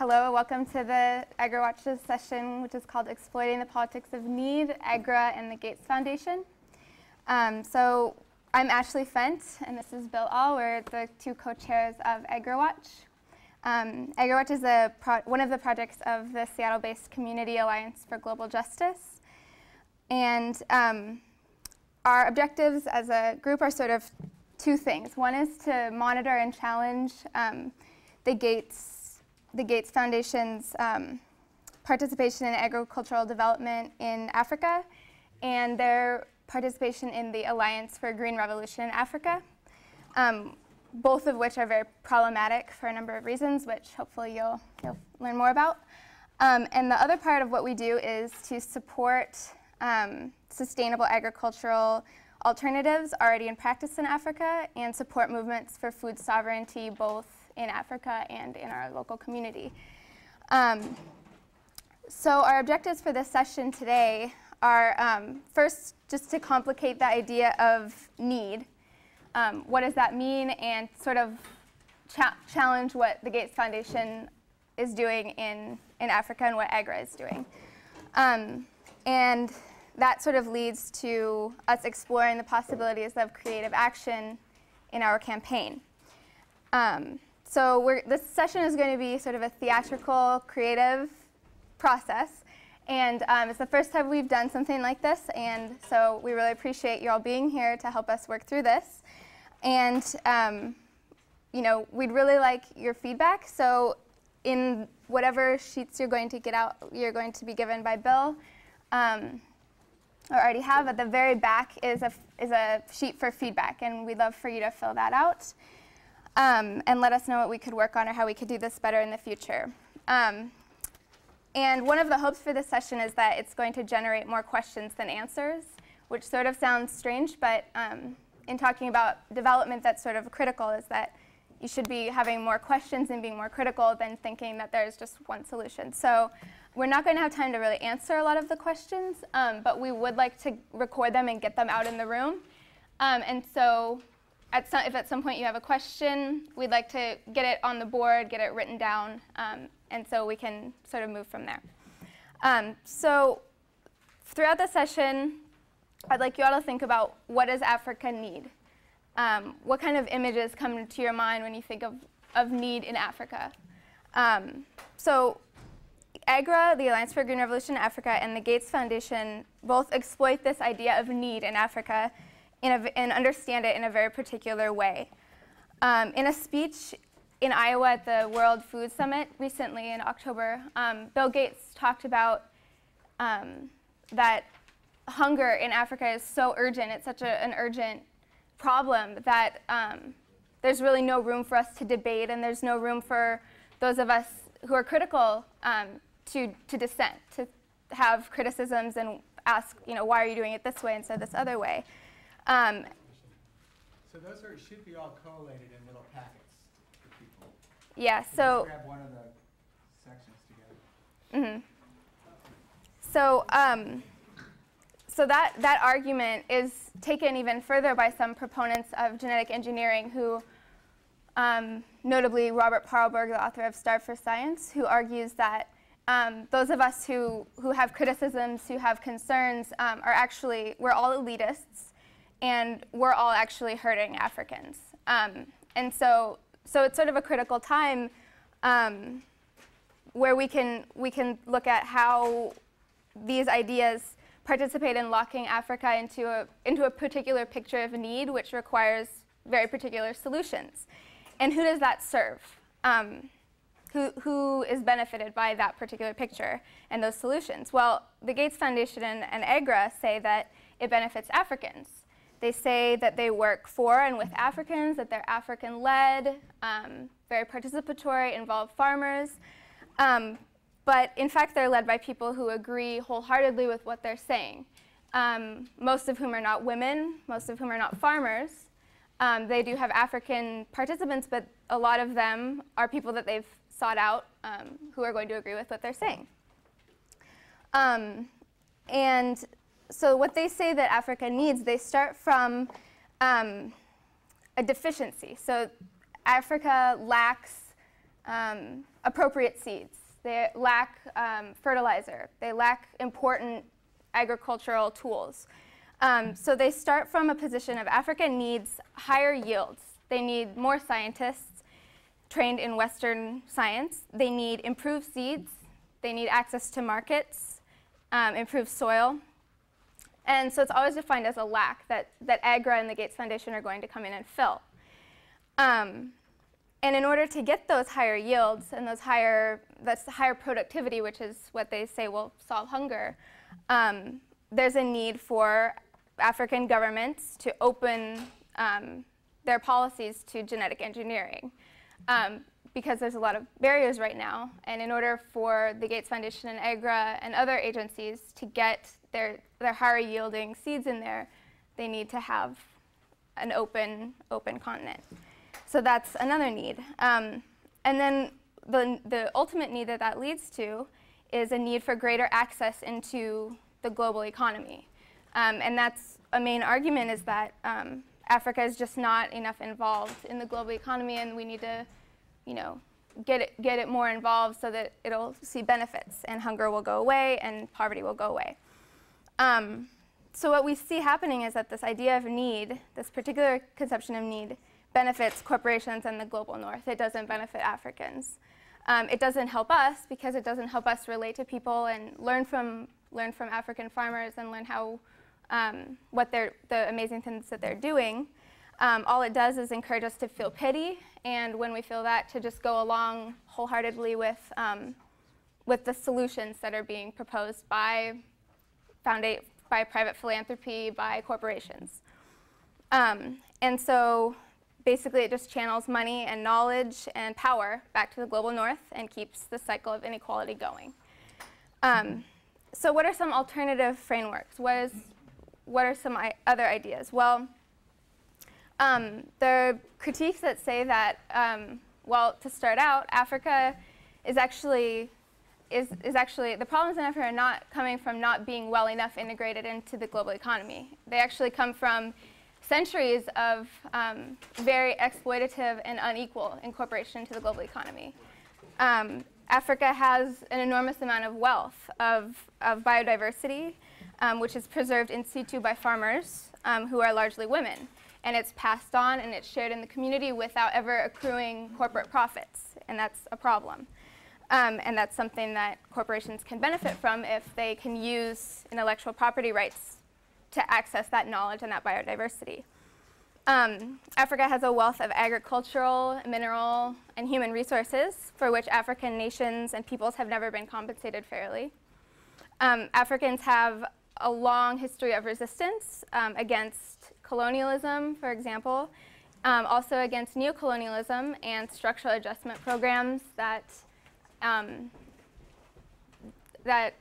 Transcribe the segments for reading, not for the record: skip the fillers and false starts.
Hello, welcome to the AGRA Watch's session, which is called Exploiting the Politics of Need, AGRA and the Gates Foundation. So I'm Ashley Fent, and this is Bill All. We're the two co-chairs of AGRA Watch. AGRA Watch is one of the projects of the Seattle-based Community Alliance for Global Justice. And our objectives as a group are sort of two things. One is to monitor and challenge the Gates Foundation's participation in agricultural development in Africa and their participation in the Alliance for a Green Revolution in Africa, both of which are very problematic for a number of reasons, which hopefully you'll learn more about. And the other part of what we do is to support sustainable agricultural alternatives already in practice in Africa and support movements for food sovereignty both in Africa and in our local community. So our objectives for this session today are first just to complicate the idea of need. What does that mean, and sort of challenge what the Gates Foundation is doing in Africa and what AGRA is doing. And that sort of leads to us exploring the possibilities of creative action in our campaign. So this session is going to be sort of a theatrical, creative process. And it's the first time we've done something like this. And so we really appreciate you all being here to help us work through this. And you know, we'd really like your feedback. So in whatever sheets you're going to get out, you're going to be given by Bill, or already have, at the very back is a sheet for feedback. And we'd love for you to fill that out. And let us know what we could work on or how we could do this better in the future. And one of the hopes for this session is that it's going to generate more questions than answers, which sort of sounds strange, but in talking about development that's sort of critical is that you should be having more questions and being more critical than thinking that there's just one solution. So we're not going to have time to really answer a lot of the questions, but we would like to record them and get them out in the room. And so if at some point you have a question, we'd like to get it on the board, get it written down, and so we can sort of move from there. So throughout the session, I'd like you all to think about, what does Africa need? What kind of images come to your mind when you think of need in Africa? So AGRA, the Alliance for a Green Revolution in Africa, and the Gates Foundation both exploit this idea of need in Africa and understand it in a very particular way. In a speech in Iowa at the World Food Summit recently in October, Bill Gates talked about that hunger in Africa is so urgent, it's such an urgent problem that there's really no room for us to debate, and there's no room for those of us who are critical to dissent, to have criticisms and ask, why are you doing it this way instead of this other way? So those should be all collated in little packets for people. Yeah, so just grab one of the sections together. Mm-hmm. So that argument is taken even further by some proponents of genetic engineering who, notably Robert Paarlberg, the author of Starve for Science, who argues that those of us who have criticisms, who have concerns, we're all elitists, and we're all actually hurting Africans. And so it's sort of a critical time where we can look at how these ideas participate in locking Africa into a particular picture of need, which requires very particular solutions. And who does that serve? Who is benefited by that particular picture and those solutions? Well, the Gates Foundation and AGRA say that it benefits Africans. They say that they work for and with Africans, that they're African-led, very participatory, involve farmers. But in fact, they're led by people who agree wholeheartedly with what they're saying, most of whom are not women, most of whom are not farmers. They do have African participants, but a lot of them are people that they've sought out who are going to agree with what they're saying. And so what they say that Africa needs, they start from a deficiency. So Africa lacks appropriate seeds. They lack fertilizer. They lack important agricultural tools. So they start from a position of Africa needs higher yields. They need more scientists trained in Western science. They need improved seeds. They need access to markets, improved soil. And so it's always defined as a lack that AGRA and the Gates Foundation are going to come in and fill. And in order to get those higher yields and that's the higher productivity, which is what they say will solve hunger, there's a need for African governments to open their policies to genetic engineering because there's a lot of barriers right now. And in order for the Gates Foundation and AGRA and other agencies to get their higher yielding seeds in there, they need to have an open continent. So that's another need. And then the ultimate need that leads to is a need for greater access into the global economy. And that's a main argument is that Africa is just not enough involved in the global economy, and we need to, get it more involved so that it'll see benefits, and hunger will go away, and poverty will go away. So what we see happening is that this idea of need, this particular conception of need, benefits corporations and the global north. It doesn't benefit Africans. It doesn't help us because it doesn't help us relate to people and learn from African farmers and learn how the amazing things that they're doing. All it does is encourage us to feel pity, and when we feel that, to just go along wholeheartedly with the solutions that are being proposed by private philanthropy, by corporations. And so basically it just channels money and knowledge and power back to the global north and keeps the cycle of inequality going. So what are some alternative frameworks? What are some other ideas? Well, there are critiques that say that, well, to start out, Africa is actually the problems in Africa are not coming from not being well enough integrated into the global economy. They actually come from centuries of very exploitative and unequal incorporation into the global economy. Africa has an enormous amount of wealth of biodiversity, which is preserved in situ by farmers who are largely women. And it's passed on and it's shared in the community without ever accruing corporate profits, and that's a problem. And that's something that corporations can benefit from if they can use intellectual property rights to access that knowledge and that biodiversity. Africa has a wealth of agricultural, mineral, and human resources for which African nations and peoples have never been compensated fairly. Africans have a long history of resistance against colonialism, for example, also against neocolonialism and structural adjustment programs that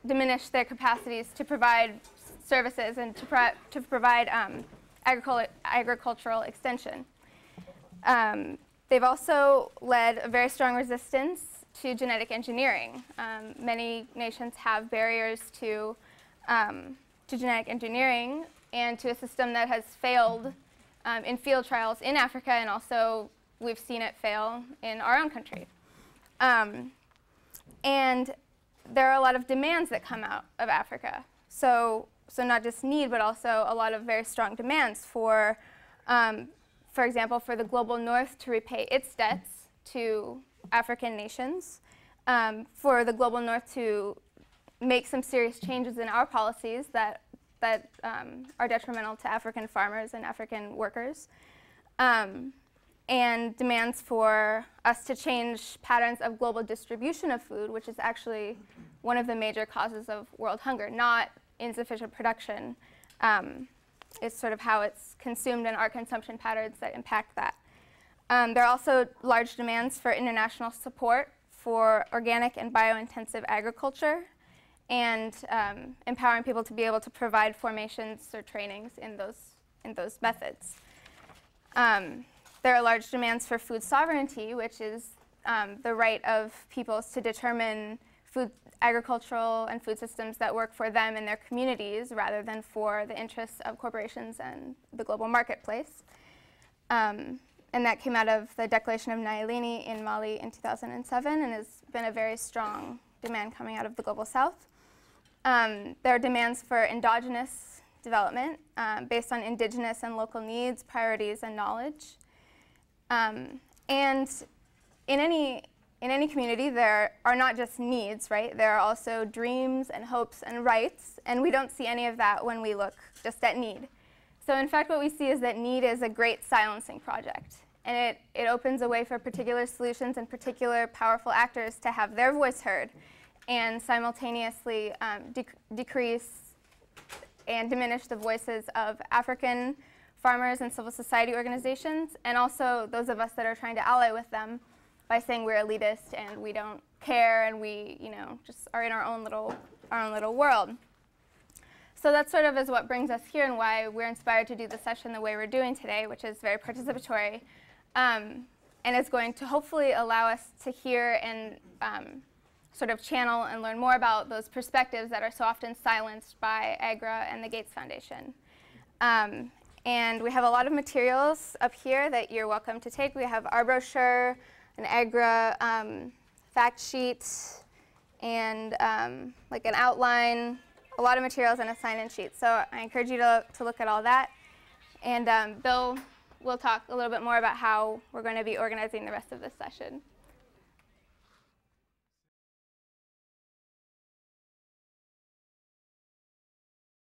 diminish their capacities to provide services and to provide agricultural extension. They've also led a very strong resistance to genetic engineering. Many nations have barriers to genetic engineering and to a system that has failed in field trials in Africa, and also we've seen it fail in our own country. And there are a lot of demands that come out of Africa. So not just need, but also a lot of very strong demands for example, for the global north to repay its debts to African nations, for the global north to make some serious changes in our policies that are detrimental to African farmers and African workers, and demands for us to change patterns of global distribution of food, which is actually one of the major causes of world hunger, not insufficient production. It's sort of how it's consumed and our consumption patterns that impact that. There are also large demands for international support for organic and bio-intensive agriculture, and empowering people to be able to provide formations or trainings in those methods. There are large demands for food sovereignty, which is the right of peoples to determine agricultural and food systems that work for them and their communities rather than for the interests of corporations and the global marketplace. And that came out of the Declaration of Nyaleni in Mali in 2007 and has been a very strong demand coming out of the Global South. There are demands for endogenous development based on indigenous and local needs, priorities, and knowledge. And in any community, there are not just needs, right? There are also dreams and hopes and rights, and we don't see any of that when we look just at need. So in fact, what we see is that need is a great silencing project, and it opens a way for particular solutions and particular powerful actors to have their voice heard and simultaneously decrease and diminish the voices of African farmers and civil society organizations, and also those of us that are trying to ally with them by saying we're elitist and we don't care and we, just are in our own little world. So that sort of is what brings us here and why we're inspired to do the session the way we're doing today, which is very participatory, and is going to hopefully allow us to hear and sort of channel and learn more about those perspectives that are so often silenced by AGRA and the Gates Foundation. And we have a lot of materials up here that you're welcome to take. We have our brochure, an AGRA fact sheet, and like an outline, a lot of materials, and a sign-in sheet. So I encourage you to look at all that. And Bill will talk a little bit more about how we're going to be organizing the rest of this session.